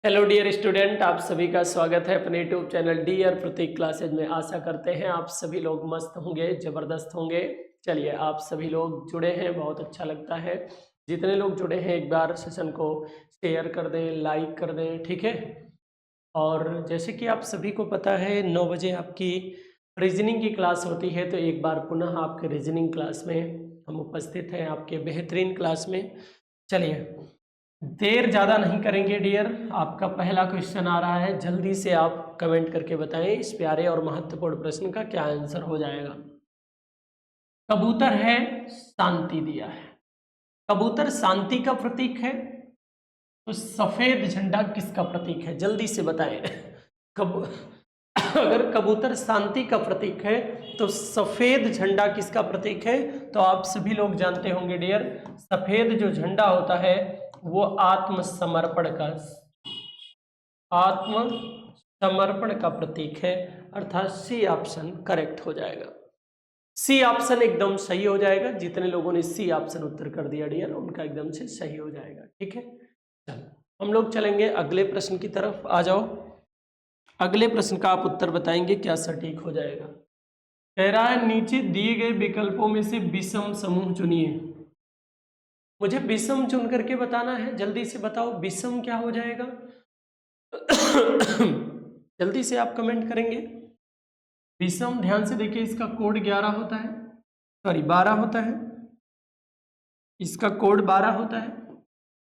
Hello dear student, आप सभी का स्वागत है अपने यूट्यूब चैनल डियर प्रतीक क्लासेज में। आशा करते हैं आप सभी लोग मस्त होंगे, ज़बरदस्त होंगे। चलिए, आप सभी लोग जुड़े हैं, बहुत अच्छा लगता है। जितने लोग जुड़े हैं एक बार सेशन को शेयर कर दें, लाइक कर दें, ठीक है। और जैसे कि आप सभी को पता है 9 बजे आपकी रीजनिंग की क्लास होती है, तो एक बार पुनः आपके रीजनिंग क्लास में हम उपस्थित हैं, आपके बेहतरीन क्लास में। चलिए, देर ज़्यादा नहीं करेंगे डियर। आपका पहला क्वेश्चन आ रहा है, जल्दी से आप कमेंट करके बताएं इस प्यारे और महत्वपूर्ण प्रश्न का क्या आंसर हो जाएगा। कबूतर है, शांति दिया है। कबूतर शांति का प्रतीक है, तो सफेद झंडा किसका प्रतीक है? जल्दी से बताएं। कब अगर कबूतर शांति का प्रतीक है तो सफेद झंडा किसका प्रतीक है? तो आप सभी लोग जानते होंगे डियर, सफेद जो झंडा होता है वो आत्मसमर्पण का प्रतीक है, अर्थात सी ऑप्शन करेक्ट हो जाएगा। सी ऑप्शन एकदम सही हो जाएगा। जितने लोगों ने सी ऑप्शन उत्तर कर दिया डियर, उनका एकदम से सही हो जाएगा, ठीक है। चलो हम लोग चलेंगे अगले प्रश्न की तरफ। आ जाओ, अगले प्रश्न का आप उत्तर बताएंगे क्या सटीक हो जाएगा। कह रहा है, नीचे दिए गए विकल्पों में से विषम समूह चुनिए। मुझे विषम चुन करके बताना है, जल्दी से बताओ विषम क्या हो जाएगा। जल्दी से आप कमेंट करेंगे। विषम, ध्यान से देखिए, इसका कोड 11 होता है, सॉरी 12 होता है। इसका कोड 12 होता है,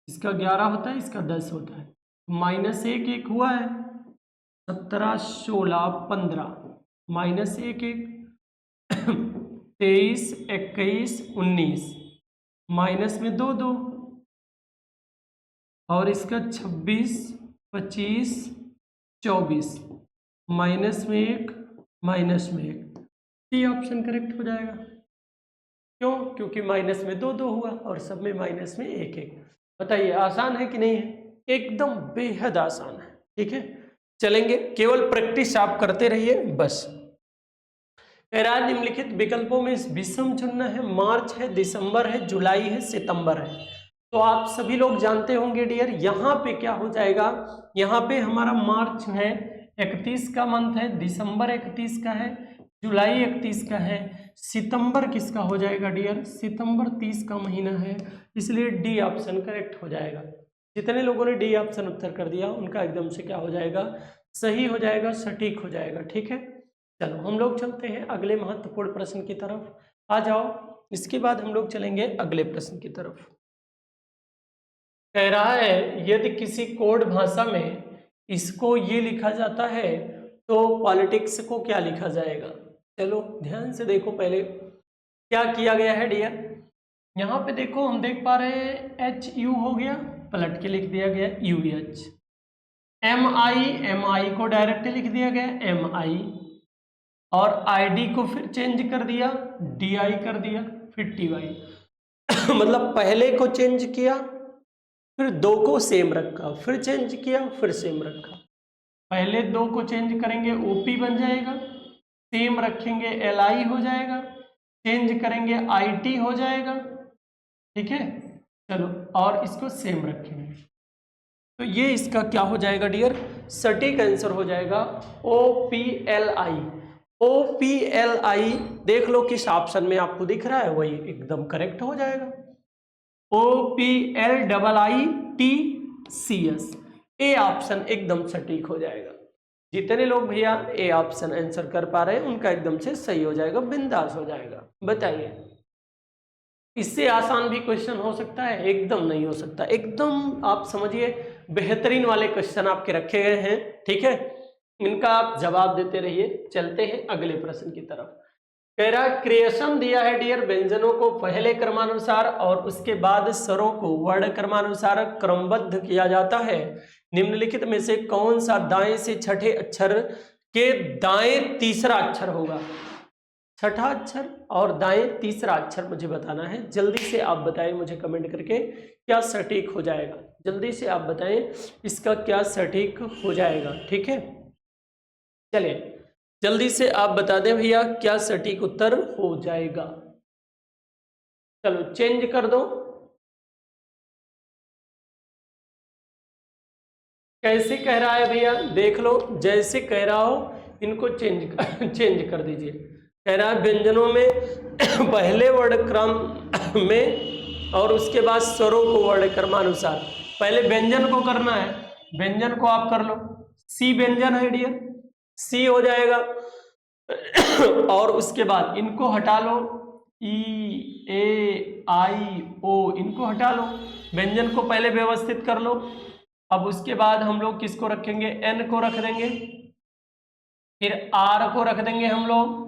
इसका 11 होता है, इसका 10 होता है। -1 1 हुआ है, 17 16 15, -1 1 23 21 19, माइनस में 2 2, और इसका 26 25 24, माइनस में 1 माइनस में 1। सी ऑप्शन करेक्ट हो जाएगा। क्यों? क्योंकि माइनस में 2 2 हुआ और सब में माइनस में 1 1। बताइए, आसान है कि नहीं है? एकदम बेहद आसान है, ठीक है। चलेंगे, केवल प्रैक्टिस आप करते रहिए बस। निम्नलिखित विकल्पों में विषम चुनना है। मार्च है, दिसंबर है, जुलाई है, सितंबर है। तो आप सभी लोग जानते होंगे डियर, यहाँ पे क्या हो जाएगा। यहाँ पे हमारा मार्च है, 31 का मंथ है, दिसंबर 31 का है, जुलाई 31 का है, सितंबर किसका हो जाएगा डियर? सितंबर 30 का महीना है, इसलिए डी ऑप्शन करेक्ट हो जाएगा। जितने लोगों ने डी ऑप्शन उत्तर कर दिया उनका एकदम से क्या हो जाएगा? सही हो जाएगा, सटीक हो जाएगा, ठीक है। चलो हम लोग चलते हैं अगले महत्वपूर्ण प्रश्न की तरफ। आ जाओ, इसके बाद हम लोग चलेंगे अगले प्रश्न की तरफ। कह रहा है, यदि किसी कोड भाषा में इसको ये लिखा जाता है तो पॉलिटिक्स को क्या लिखा जाएगा? चलो ध्यान से देखो, पहले क्या किया गया है डियर। यहाँ पे देखो, हम देख पा रहे हैं HU हो गया, पलट के लिख दिया गया UH। MI को डायरेक्ट लिख दिया गया MI, और ID को फिर चेंज कर दिया, DI कर दिया, फिर TY। मतलब पहले को चेंज किया, फिर 2 को सेम रखा, फिर चेंज किया, फिर सेम रखा। पहले 2 को चेंज करेंगे OP बन जाएगा, सेम रखेंगे LI हो जाएगा, चेंज करेंगे IT हो जाएगा, ठीक है। चलो, और इसको सेम रखेंगे, तो ये इसका क्या हो जाएगा डियर? सटीक आंसर हो जाएगा OPLI। OPLI देख लो किस ऑप्शन में आपको दिख रहा है, वही एकदम करेक्ट हो जाएगा। OPLIITCS, ए ऑप्शन एकदम सटीक हो जाएगा। जितने लोग भैया ए ऑप्शन आंसर कर पा रहे हैं उनका एकदम से सही हो जाएगा, बिंदास हो जाएगा। बताइए, इससे आसान भी क्वेश्चन हो सकता है? एकदम नहीं हो सकता। एकदम आप समझिए बेहतरीन वाले क्वेश्चन आपके रखे गए हैं, ठीक है। इनका आप जवाब देते रहिए। चलते हैं अगले प्रश्न की तरफ। कह रहा है, क्रिएशन दिया है डियर, व्यंजनों को पहले क्रमानुसार और उसके बाद स्वरों को वर्ण क्रमानुसार क्रमबद्ध किया जाता है। निम्नलिखित में से कौन सा दाएं से छठे अक्षर के दाएं तीसरा अक्षर होगा? छठा अक्षर और दाएं तीसरा अक्षर मुझे बताना है। जल्दी से आप बताएं मुझे कमेंट करके, क्या सटीक हो जाएगा? जल्दी से आप बताएं इसका क्या सटीक हो जाएगा, ठीक है। चलिए जल्दी से आप बता दें भैया क्या सटीक उत्तर हो जाएगा। चलो चेंज कर दो, कैसे कह रहा है भैया, देख लो, जैसे कह रहा हो इनको चेंज कर दीजिए। कह रहा है व्यंजनों में पहले वर्ण क्रम में और उसके बाद स्वरों को वर्ण क्रमानुसार। पहले व्यंजन को करना है, व्यंजन को आप कर लो। सी व्यंजन है डियर, सी हो जाएगा। और उसके बाद इनको हटा लो, ई ए आई ओ, इनको हटा लो, व्यंजन को पहले व्यवस्थित कर लो। अब उसके बाद हम लोग किसको रखेंगे, एन को रख देंगे, फिर आर को रख देंगे हम लोग,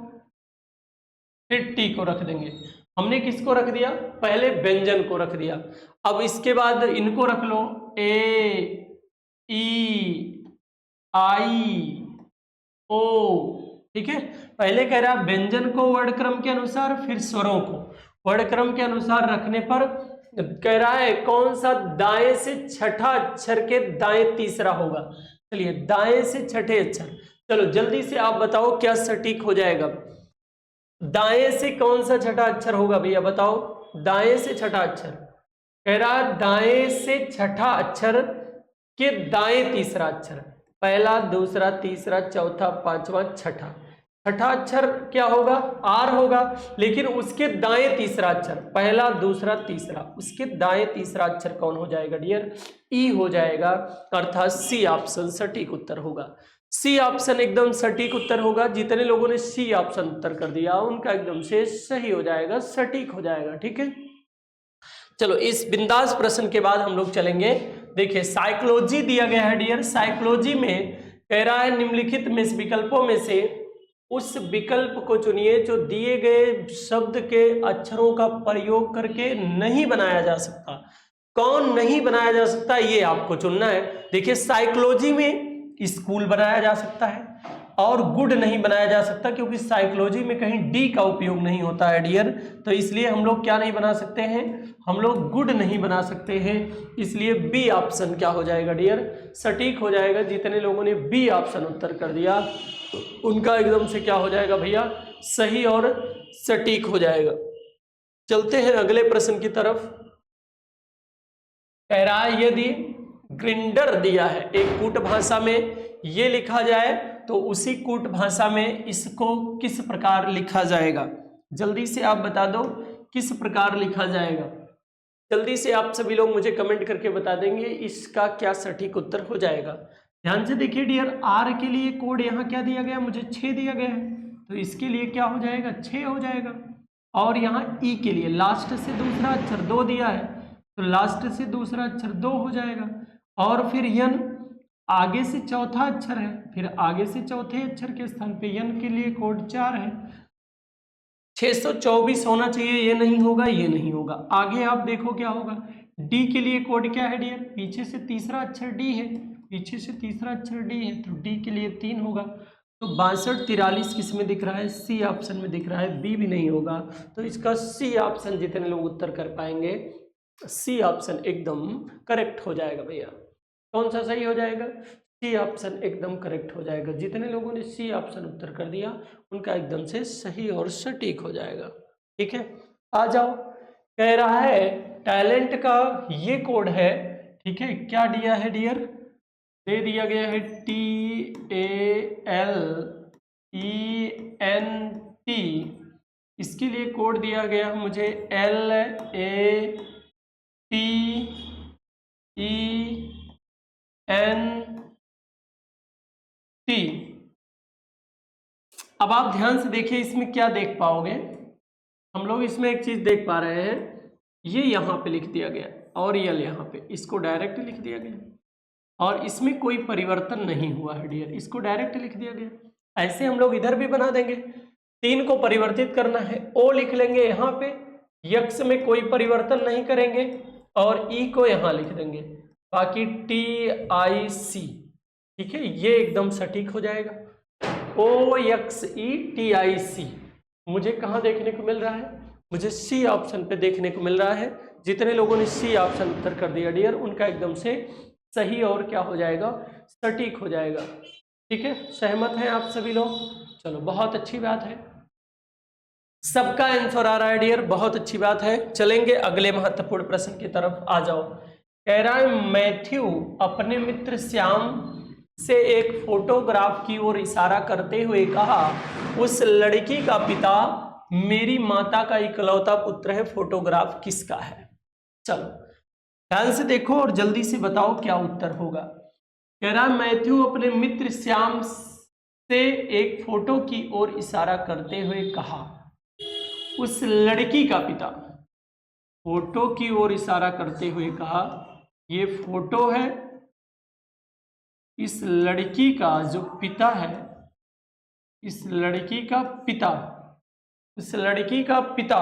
फिर टी को रख देंगे। हमने किसको रख दिया, पहले व्यंजन को रख दिया। अब इसके बाद इनको रख लो, ए ई आई ओ, ठीक है। पहले कह रहा व्यंजन को वर्णक्रम के अनुसार, फिर स्वरों को वर्णक्रम के अनुसार रखने पर कह रहा है कौन सा दाएं से छठा अक्षर के दाएं तीसरा होगा। चलिए दाएं से छठे अक्षर, चलो जल्दी से आप बताओ क्या सटीक हो जाएगा। दाएं से कौन सा छठा अक्षर होगा भैया बताओ, दाएं से छठा अक्षर। कह रहा दाएं से छठा अक्षर के दाएं तीसरा अक्षर, पहला दूसरा तीसरा चौथा पांचवा छठा। छठा अक्षर क्या होगा, आर होगा, लेकिन उसके दाएं तीसरा अक्षर, पहला दूसरा तीसरा, उसके दाएं तीसरा अक्षर कौन हो जाएगा डियर, ई हो जाएगा। अर्थात सी ऑप्शन सटीक उत्तर होगा। सी ऑप्शन एकदम सटीक उत्तर होगा। जितने लोगों ने सी ऑप्शन उत्तर कर दिया उनका एकदम से सही हो जाएगा, सटीक हो जाएगा, ठीक है। चलो इस बिंदास प्रश्न के बाद हम लोग चलेंगे, देखिए साइकोलॉजी दिया गया है डियर। साइकोलॉजी में कह रहा है निम्नलिखित में विकल्पों में से उस विकल्प को चुनिए जो दिए गए शब्द के अक्षरों का प्रयोग करके नहीं बनाया जा सकता। कौन नहीं बनाया जा सकता ये आपको चुनना है। देखिए साइकोलॉजी में स्कूल बनाया जा सकता है और गुड नहीं बनाया जा सकता, क्योंकि साइकोलॉजी में कहीं डी का उपयोग नहीं होता है डियर, तो इसलिए हम लोग क्या नहीं बना सकते हैं, हम लोग गुड नहीं बना सकते हैं। इसलिए बी ऑप्शन क्या हो जाएगा डियर, सटीक हो जाएगा। जितने लोगों ने बी ऑप्शन उत्तर कर दिया उनका एकदम से क्या हो जाएगा भैया, सही और सटीक हो जाएगा। चलते हैं अगले प्रश्न की तरफ। कह रहा है यदि ग्रिंडर दिया है एक कूट भाषा में, ये लिखा जाए तो उसी कूट भाषा में इसको किस प्रकार लिखा जाएगा। जल्दी से आप बता दो किस प्रकार लिखा जाएगा। जल्दी से आप सभी लोग मुझे कमेंट करके बता देंगे इसका क्या सटीक उत्तर हो जाएगा। ध्यान से देखिए डियर, आर के लिए कोड यहाँ क्या दिया गया, मुझे 6 दिया गया है, तो इसके लिए क्या हो जाएगा, 6 हो जाएगा। और यहाँ ई के लिए लास्ट से दूसरा अक्षर 2 दिया है, तो लास्ट से दूसरा अक्षर 2 हो जाएगा। और फिर यन आगे से चौथा अक्षर है, फिर आगे से चौथे अक्षर के स्थान पे यन के लिए कोड 4 है। 624 होना चाहिए, ये नहीं होगा, ये नहीं होगा। आगे आप देखो क्या होगा, डी के लिए कोड क्या है डियर, पीछे से तीसरा अक्षर डी है, पीछे से तीसरा अक्षर डी है, तो डी के लिए 3 होगा। तो 62 43 किस में दिख रहा है, सी ऑप्शन में दिख रहा है, बी भी नहीं होगा। तो इसका सी ऑप्शन जितने लोग उत्तर कर पाएंगे, सी ऑप्शन एकदम करेक्ट हो जाएगा भैया। कौन सा सही हो जाएगा, सी ऑप्शन एकदम करेक्ट हो जाएगा। जितने लोगों ने सी ऑप्शन उत्तर कर दिया उनका एकदम से सही और सटीक हो जाएगा, ठीक है। आ जाओ, कह रहा है टैलेंट का ये कोड है, ठीक है, क्या दिया है डियर, दे दिया गया है TALENT, इसके लिए कोड दिया गया मुझे LATENT। अब आप ध्यान से देखिए इसमें क्या देख पाओगे, हम लोग इसमें एक चीज देख पा रहे हैं, ये यहाँ पे लिख दिया गया और ये यहाँ पे, इसको डायरेक्ट लिख दिया गया और इसमें कोई परिवर्तन नहीं हुआ है डियर, इसको डायरेक्ट लिख दिया गया। ऐसे हम लोग इधर भी बना देंगे, 3 को परिवर्तित करना है, ओ लिख लेंगे यहाँ पे, यक्स में कोई परिवर्तन नहीं करेंगे और ई को यहाँ लिख देंगे, बाकी TIC, ठीक है, ये एकदम सटीक हो जाएगा। OXETIC मुझे कहाँ देखने को मिल रहा है, मुझे सी ऑप्शन पे देखने को मिल रहा है। जितने लोगों ने सी ऑप्शन उत्तर कर दिया डियर उनका एकदम से सही और क्या हो जाएगा, सटीक हो जाएगा, ठीक है। सहमत हैं आप सभी लोग, चलो बहुत अच्छी बात है, सबका आंसर आ रहा है डियर, बहुत अच्छी बात है। चलेंगे अगले महत्वपूर्ण प्रश्न की तरफ, आ जाओ। कह रहा है मैथ्यू अपने मित्र श्याम से एक फोटोग्राफ की ओर इशारा करते हुए कहा, उस लड़की का पिता मेरी माता का इकलौता पुत्र है, फोटोग्राफ किसका है? चलो ध्यान से देखो और जल्दी से बताओ क्या उत्तर होगा। कह रहा मैथ्यू अपने मित्र श्याम से एक फोटो की ओर इशारा करते हुए कहा, उस लड़की का पिता, फोटो की ओर इशारा करते हुए कहा, ये फोटो है, इस लड़की का जो पिता है, इस लड़की का पिता, इस लड़की का पिता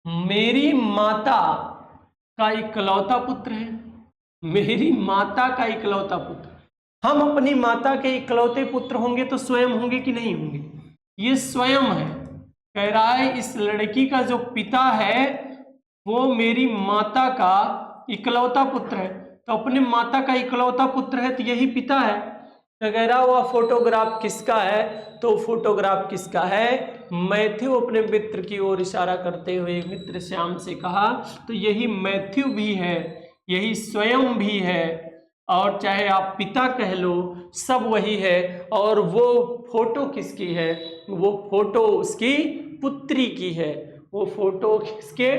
मेरी माता का इकलौता पुत्र है, मेरी माता का इकलौता पुत्र। हम अपनी माता के इकलौते पुत्र होंगे तो स्वयं होंगे कि नहीं होंगे? ये स्वयं है। कह रहा है इस लड़की का जो पिता है वो मेरी माता का इकलौता पुत्र है, तो अपने माता का इकलौता पुत्र है तो यही पिता है। तो कह रहा वह फोटोग्राफ किसका है? तो फोटोग्राफ किसका है? मैथ्यू अपने मित्र की ओर इशारा करते हुए मित्र श्याम से कहा, तो यही मैथ्यू भी है, यही स्वयं भी है, और चाहे आप पिता कह लो सब वही है। और वो फोटो किसकी है? वो फोटो उसकी पुत्री की है। वो फोटो किसके?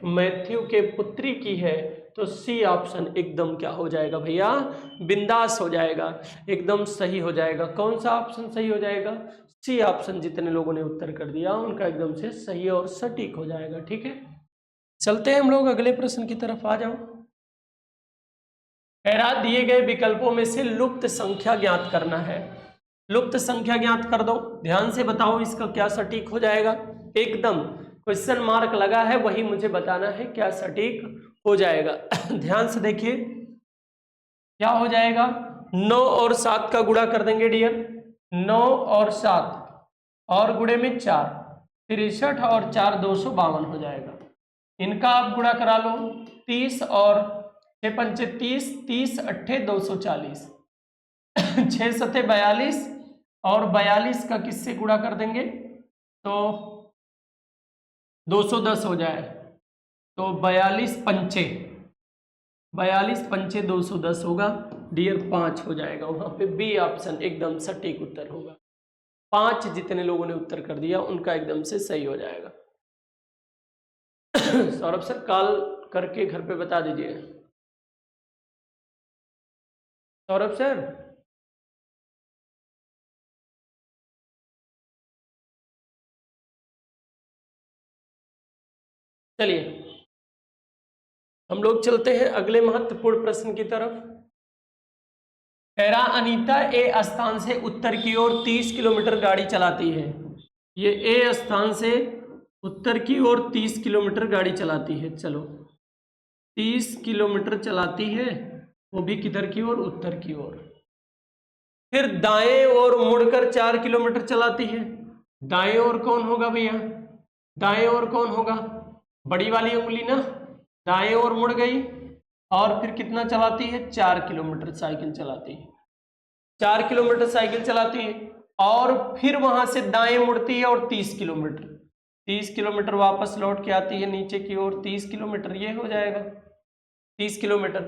मैथ्यू के पुत्री की है। तो सी ऑप्शन एकदम क्या हो जाएगा भैया? बिंदास हो जाएगा, एकदम सही हो जाएगा। कौन सा ऑप्शन सही हो जाएगा? C option. जितने लोगों ने उत्तर कर दिया उनका एकदम से सही और सटीक हो जाएगा। ठीक है, चलते हैं हम लोग अगले प्रश्न की तरफ। आ जाओ। कह दिए गए विकल्पों में से लुप्त संख्या ज्ञात करना है। लुप्त संख्या ज्ञात कर दो। ध्यान से बताओ इसका क्या सटीक हो जाएगा। एकदम क्वेश्चन मार्क लगा है, वही मुझे बताना है क्या सटीक हो जाएगा। ध्यान से देखिए क्या हो जाएगा। 9 और 7 का गुणा कर देंगे डियर। 9 और 7 और गुणे में 4, 63 और 4 252 हो जाएगा। इनका आप गुणा करा लो। 30 और 6 पंचे 30, 30 अट्ठे 240, 6 सते 42 और 42 का किससे गुणा कर देंगे तो 210 हो जाए। तो 42 पंचे 210 होगा डियर, 5 हो जाएगा। वहां पे बी ऑप्शन एकदम सटीक उत्तर होगा। 5 जितने लोगों ने उत्तर कर दिया उनका एकदम से सही हो जाएगा। सौरभ सर कॉल करके घर पे बता दीजिए। सौरभ सर चलिए हम लोग चलते हैं अगले महत्वपूर्ण प्रश्न की तरफ। पैरा अनीता ए स्थान से उत्तर की ओर 30 किलोमीटर गाड़ी चलाती है। ये ए स्थान से उत्तर की ओर 30 किलोमीटर गाड़ी चलाती है। चलो 30 किलोमीटर चलाती है, वो भी किधर की ओर? उत्तर की ओर। फिर दाएं ओर मुड़कर 4 किलोमीटर चलाती है। दाएं ओर कौन होगा भैया? दाएं ओर कौन होगा? बड़ी वाली उंगली ना। दाएं ओर मुड़ गई और फिर कितना चलाती है? 4 किलोमीटर साइकिल चलाती है। 4 किलोमीटर साइकिल चलाती है और फिर वहां से दाएं मुड़ती है और 30 किलोमीटर, 30 किलोमीटर वापस लौट के आती है नीचे की ओर। 30 किलोमीटर ये हो जाएगा। 30 किलोमीटर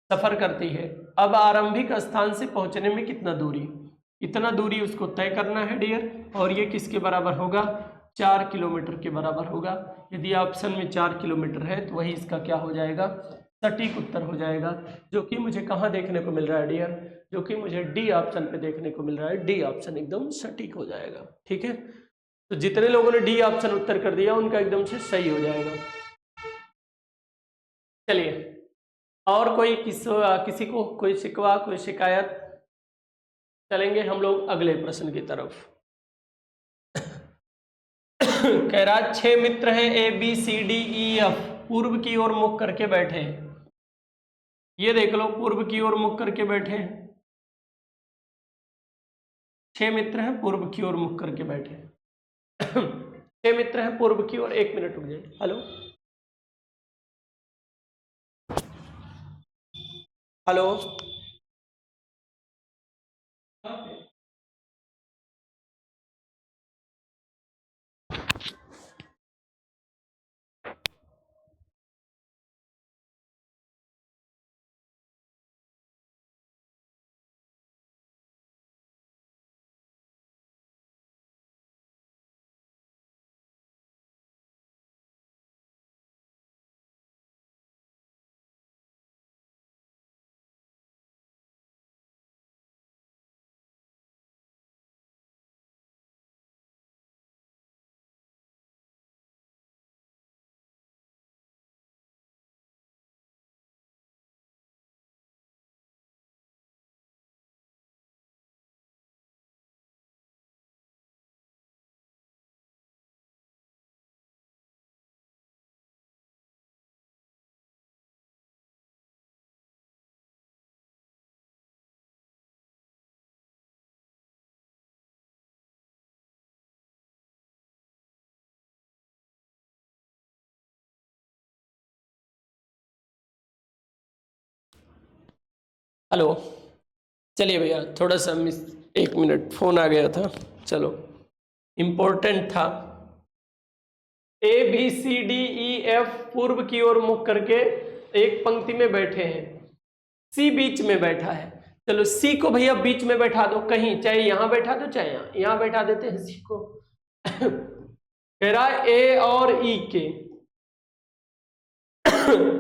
सफर करती है। अब आरंभिक स्थान से पहुंचने में कितना दूरी? इतना दूरी उसको तय करना है डियर, और ये किसके बराबर होगा? 4 किलोमीटर के बराबर होगा। यदि ऑप्शन में 4 किलोमीटर है तो वही इसका क्या हो जाएगा? सटीक उत्तर हो जाएगा, जो कि मुझे कहाँ देखने को मिल रहा है डियर? जो कि मुझे डी ऑप्शन पे देखने को मिल रहा है। डी ऑप्शन एकदम सटीक हो जाएगा। ठीक है, तो जितने लोगों ने डी ऑप्शन उत्तर कर दिया उनका एकदम से सही हो जाएगा। चलिए और कोई किसी को कोई शिकवा, कोई शिकायत? चलेंगे हम लोग अगले प्रश्न की तरफ। कह रहा 6 मित्र हैं A B C D E F, पूर्व की ओर मुख करके बैठे हैं। ये देख लो पूर्व की ओर मुख करके बैठे हैं। 6 मित्र हैं पूर्व की ओर मुख करके बैठे हैं। 6 मित्र हैं पूर्व की ओर। 1 मिनट रुक जाइए। हेलो हेलो हेलो, चलिए भैया थोड़ा सा मिस, 1 मिनट फ़ोन आ गया था, चलो इम्पोर्टेंट था। ABCDEF पूर्व की ओर मुख करके एक पंक्ति में बैठे हैं, C बीच में बैठा है। चलो C को भैया बीच में बैठा दो कहीं, चाहे यहां बैठा दो चाहे यहां बैठा देते हैं C को। कह रहा है A और E के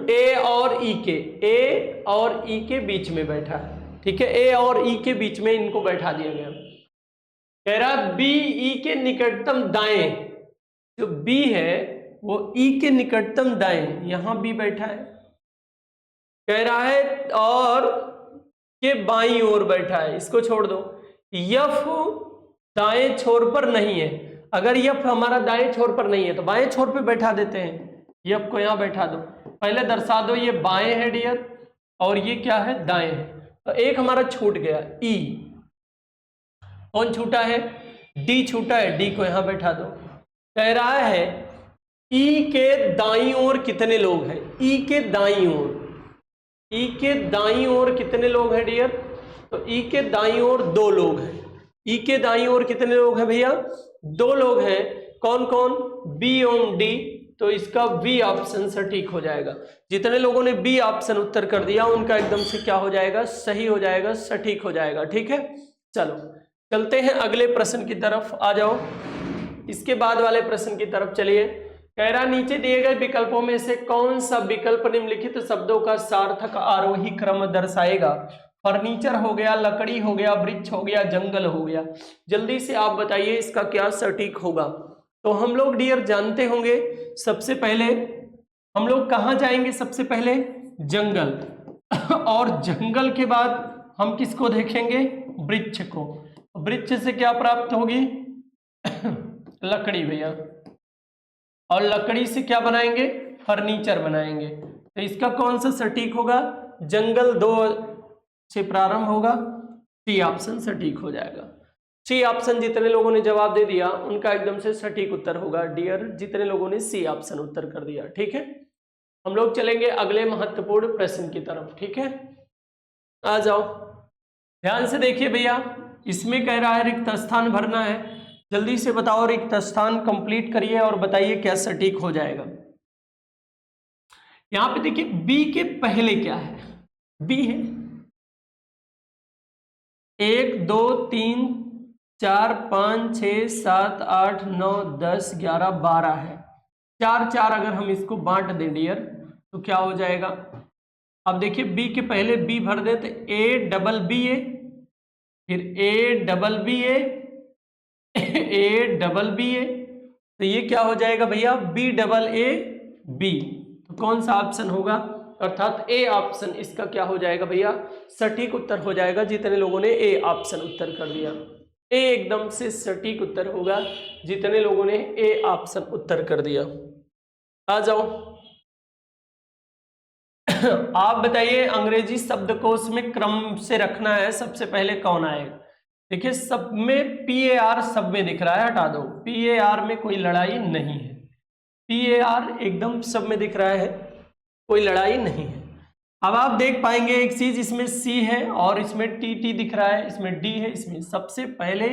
A और E के बीच में बैठा है, ठीक है। A और E के बीच में इनको बैठा दिया गया। कह रहा है B E के निकटतम दाएं, जो B है वो E के निकटतम दाएं, यहां B बैठा है। कह रहा है और के बाईं ओर बैठा है, इसको छोड़ दो। F दाएं छोर पर नहीं है, अगर F हमारा दाएं छोर पर नहीं है तो बाएं छोर पे बैठा देते हैं, F को यहां बैठा दो। पहले दर्शा दो ये बाएं है डियर और ये क्या है, दाएं है। तो एक हमारा छूट गया E, कौन छूटा है, D छूटा है, D को यहां बैठा दो। कह रहा है E के दाईं ओर कितने लोग हैं, E के दाईं ओर, E के दाईं ओर कितने लोग हैं डियर, तो E के दाईं ओर 2 लोग हैं। E के दाईं ओर कितने लोग हैं भैया, 2 लोग हैं। कौन कौन, B और D, तो इसका B ऑप्शन सटीक हो जाएगा। जितने लोगों ने B ऑप्शन उत्तर कर दिया उनका एकदम से क्या हो जाएगा, सही हो जाएगा, सटीक हो जाएगा, ठीक है। चलो चलते हैं अगले प्रश्न की तरफ, आ जाओ इसके बाद वाले प्रश्न की तरफ चलिए। कह रहा नीचे दिए गए विकल्पों में से कौन सा विकल्प निम्नलिखित शब्दों का सार्थक आरोही क्रम दर्शाएगा। फर्नीचर हो गया, लकड़ी हो गया, वृक्ष हो गया, जंगल हो गया। जल्दी से आप बताइए इसका क्या सटीक होगा। तो हम लोग डियर जानते होंगे, सबसे पहले हम लोग कहाँ जाएंगे, सबसे पहले जंगल, और जंगल के बाद हम किसको देखेंगे, वृक्ष को। वृक्ष से क्या प्राप्त होगी, लकड़ी भैया, और लकड़ी से क्या बनाएंगे, फर्नीचर बनाएंगे। तो इसका कौन सा सटीक होगा, जंगल 2 से प्रारंभ होगा, C ऑप्शन सटीक हो जाएगा। C ऑप्शन जितने लोगों ने जवाब दे दिया उनका एकदम से सटीक उत्तर होगा डियर, जितने लोगों ने C ऑप्शन उत्तर कर दिया, ठीक है। हम लोग चलेंगे अगले महत्वपूर्ण प्रश्न की तरफ, ठीक है। आ जाओ ध्यान से देखिए भैया, इसमें कह रहा है रिक्त स्थान भरना है। जल्दी से बताओ, रिक्त स्थान कंप्लीट करिए और बताइए क्या सटीक हो जाएगा। यहां पे देखिए बी के पहले क्या है, बी है 1 2 3 4 5 6 7 8 9 10 11 12 है, 4 4 अगर हम इसको बांट दें डियर तो क्या हो जाएगा। अब देखिए बी के पहले बी भर दे तो A डबल बी ए, फिर A double B A, A double B A, तो ये क्या हो जाएगा भैया, B डबल ए बी। तो कौन सा ऑप्शन होगा, अर्थात A ऑप्शन इसका क्या हो जाएगा भैया, सटीक उत्तर हो जाएगा। जितने लोगों ने A ऑप्शन उत्तर कर दिया, A एकदम से सटीक उत्तर होगा जितने लोगों ने A ऑप्शन उत्तर कर दिया। आ जाओ आप बताइए, अंग्रेजी शब्दकोश में क्रम से रखना है, सबसे पहले कौन आएगा। देखिए सब में PAR सब में दिख रहा है, हटा दो, PAR में कोई लड़ाई नहीं है, PAR एकदम सब में दिख रहा है, कोई लड़ाई नहीं है। अब आप देख पाएंगे एक चीज, इसमें C है और इसमें TT दिख रहा है, इसमें D है, इसमें सबसे पहले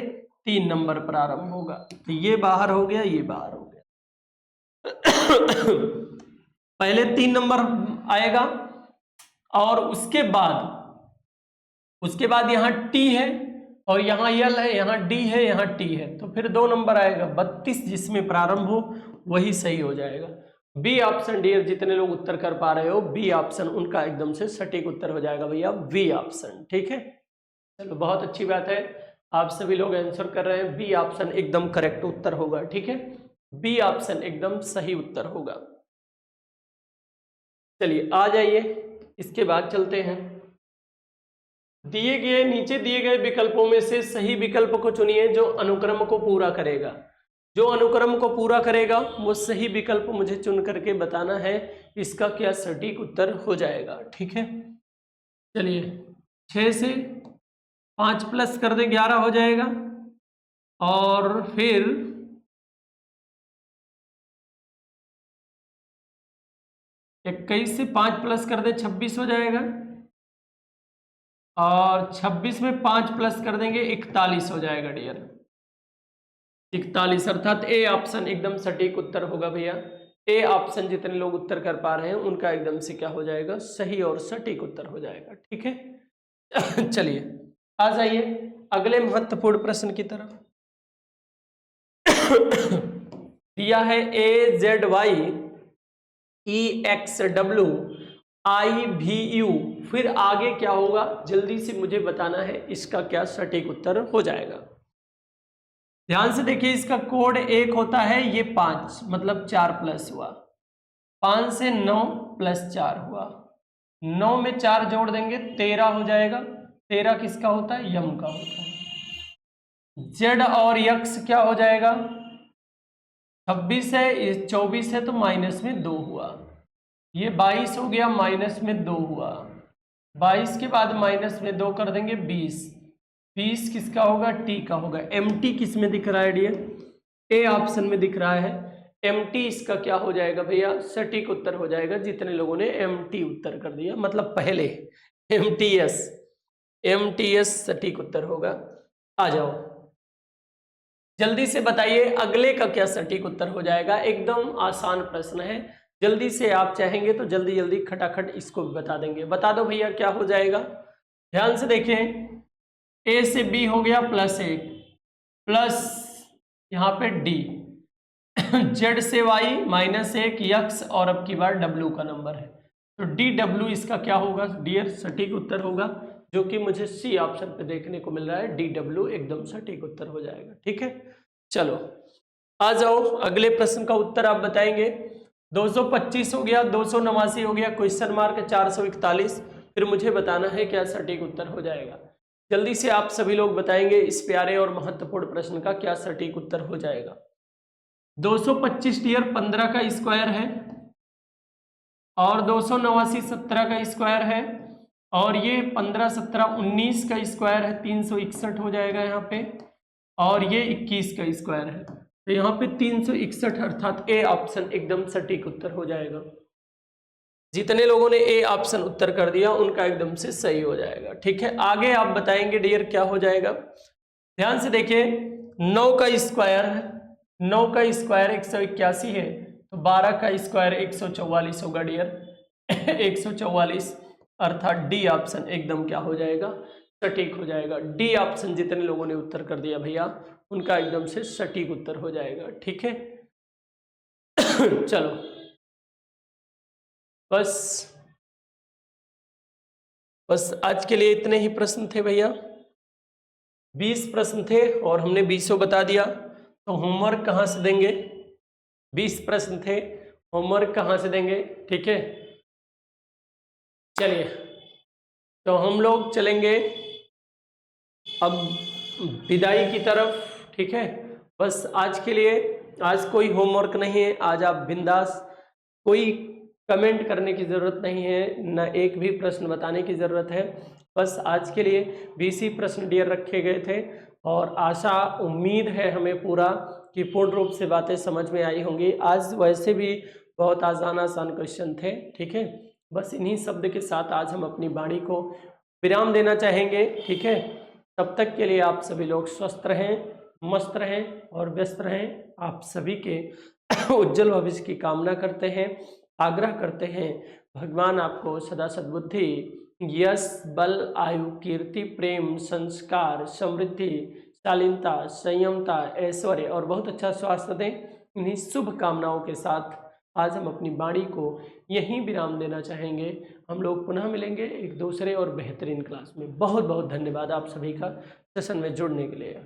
3 नंबर प्रारंभ होगा, तो ये बाहर हो गया, ये बाहर हो गया। पहले 3 नंबर आएगा और उसके बाद यहाँ T है और यहाँ L है, यहाँ D है, यहाँ T है, तो फिर 2 नंबर आएगा 32, जिसमें प्रारंभ हो वही सही हो जाएगा। बी ऑप्शन डियर, जितने लोग उत्तर कर पा रहे हो बी ऑप्शन उनका एकदम से सटीक उत्तर हो जाएगा भैया, बी ऑप्शन, ठीक है। चलो बहुत अच्छी बात है, आप सभी लोग आंसर कर रहे हैं, बी ऑप्शन एकदम करेक्ट उत्तर होगा, ठीक है, बी ऑप्शन एकदम सही उत्तर होगा। चलिए आ जाइए, इसके बाद चलते हैं। दिए गए नीचे दिए गए विकल्पों में से सही विकल्प को चुनिए जो अनुक्रम को पूरा करेगा। जो अनुक्रम को पूरा करेगा वो सही विकल्प मुझे चुन करके बताना है, इसका क्या सटीक उत्तर हो जाएगा, ठीक है। चलिए 6 से 5 प्लस कर दे 11 हो जाएगा, और फिर 21 से 5 प्लस कर दे 26 हो जाएगा, और 26 में 5 प्लस कर देंगे 41 हो जाएगा डियर। 41 अर्थात ए ऑप्शन एकदम सटीक उत्तर होगा भैया। ए ऑप्शन जितने लोग उत्तर कर पा रहे हैं उनका एकदम से क्या हो जाएगा, सही और सटीक उत्तर हो जाएगा। ठीक है चलिए आ जाइए अगले महत्वपूर्ण प्रश्न की तरफ। दिया है A Z Y E X W I भी यू, फिर आगे क्या होगा जल्दी से मुझे बताना है, इसका क्या सटीक उत्तर हो जाएगा। ध्यान से देखिए, इसका कोड 1 होता है, ये 5 मतलब 4 प्लस हुआ, 5 से 9 प्लस 4 हुआ, 9 में 4 जोड़ देंगे 13 हो जाएगा। 13 किसका होता है, यम का होता है। जेड और यक्स क्या हो जाएगा, 26 है, 24 है तो माइनस में 2 हुआ, ये 22 हो गया, माइनस में 2 हुआ, 22 के बाद माइनस में 2 कर देंगे 20, 20 किसका होगा, टी का होगा। एम टी किस में दिख रहा है डियर, ए ऑप्शन में दिख रहा है। एम टी इसका क्या हो जाएगा भैया, सटीक उत्तर हो जाएगा। जितने लोगों ने एम टी उत्तर कर दिया, मतलब पहले एम टी एस सटीक उत्तर होगा। आ जाओ जल्दी से बताइए अगले का क्या सटीक उत्तर हो जाएगा। एकदम आसान प्रश्न है, जल्दी से आप चाहेंगे तो जल्दी जल्दी खटाखट इसको भी बता देंगे। बता दो भैया क्या हो जाएगा। ध्यान से देखें, ए से बी हो गया +1 प्लस यहाँ पे डी, जेड से वाई -1 यक्स और अब की बार डब्ल्यू का नंबर है, तो डी डब्ल्यू इसका क्या होगा डियर, सटीक उत्तर होगा, जो कि मुझे सी ऑप्शन पे देखने को मिल रहा है। डी डब्ल्यू एकदम सटीक उत्तर हो जाएगा। ठीक है चलो आ जाओ अगले प्रश्न का उत्तर आप बताएंगे। 225 हो गया, 289 हो गया, क्वेश्चन मार्क 441, फिर मुझे बताना है क्या सटीक उत्तर हो जाएगा। जल्दी से आप सभी लोग बताएंगे इस प्यारे और महत्वपूर्ण प्रश्न का क्या सटीक उत्तर हो जाएगा। 225 डियर 15 का स्क्वायर है और 289 17 का स्क्वायर है, और ये 15 17 19 का स्क्वायर है, 361 हो जाएगा यहाँ पे, और ये 21 का स्क्वायर है, तो यहाँ पे 361 अर्थात ए ऑप्शन एकदम सटीक उत्तर हो जाएगा। जितने लोगों ने ए ऑप्शन उत्तर कर दिया उनका एकदम से सही हो जाएगा। ठीक है आगे आप बताएंगे डियर क्या हो जाएगा। ध्यान से देखिए 9 का स्क्वायर है, 9 का स्क्वायर 181 है, तो 12 का स्क्वायर 144 होगा डियर 144 अर्थात डी ऑप्शन एकदम क्या हो जाएगा, सटीक हो जाएगा। डी ऑप्शन जितने लोगों ने उत्तर कर दिया भैया उनका एकदम से सटीक उत्तर हो जाएगा। ठीक है चलो बस आज के लिए इतने ही प्रश्न थे भैया, 20 प्रश्न थे और हमने 20 बता दिया, तो होमवर्क कहाँ से देंगे, 20 प्रश्न थे, होमवर्क कहाँ से देंगे। ठीक है चलिए तो हम लोग चलेंगे अब विदाई की तरफ। ठीक है बस आज के लिए, आज कोई होमवर्क नहीं है, आज आप बिंदास, कोई कमेंट करने की ज़रूरत नहीं है, न एक भी प्रश्न बताने की ज़रूरत है। बस आज के लिए 20 ही प्रश्न डियर रखे गए थे, और आशा उम्मीद है हमें पूरा कि पूर्ण रूप से बातें समझ में आई होंगी। आज वैसे भी बहुत आसान क्वेश्चन थे। ठीक है बस इन्हीं शब्द के साथ आज हम अपनी वाणी को विराम देना चाहेंगे। ठीक है तब तक के लिए आप सभी लोग स्वस्थ रहें, मस्त रहें और व्यस्त रहें। आप सभी के उज्जवल भविष्य की कामना करते हैं, आग्रह करते हैं भगवान आपको सदा सद्बुद्धि, यश, बल, आयु, कीर्ति, प्रेम, संस्कार, समृद्धि, शालीनता, संयमता, ऐश्वर्य और बहुत अच्छा स्वास्थ्य दें। इन्हीं शुभ कामनाओं के साथ आज हम अपनी वाणी को यहीं विराम देना चाहेंगे। हम लोग पुनः मिलेंगे एक दूसरे और बेहतरीन क्लास में। बहुत बहुत धन्यवाद आप सभी का सेशन में जुड़ने के लिए।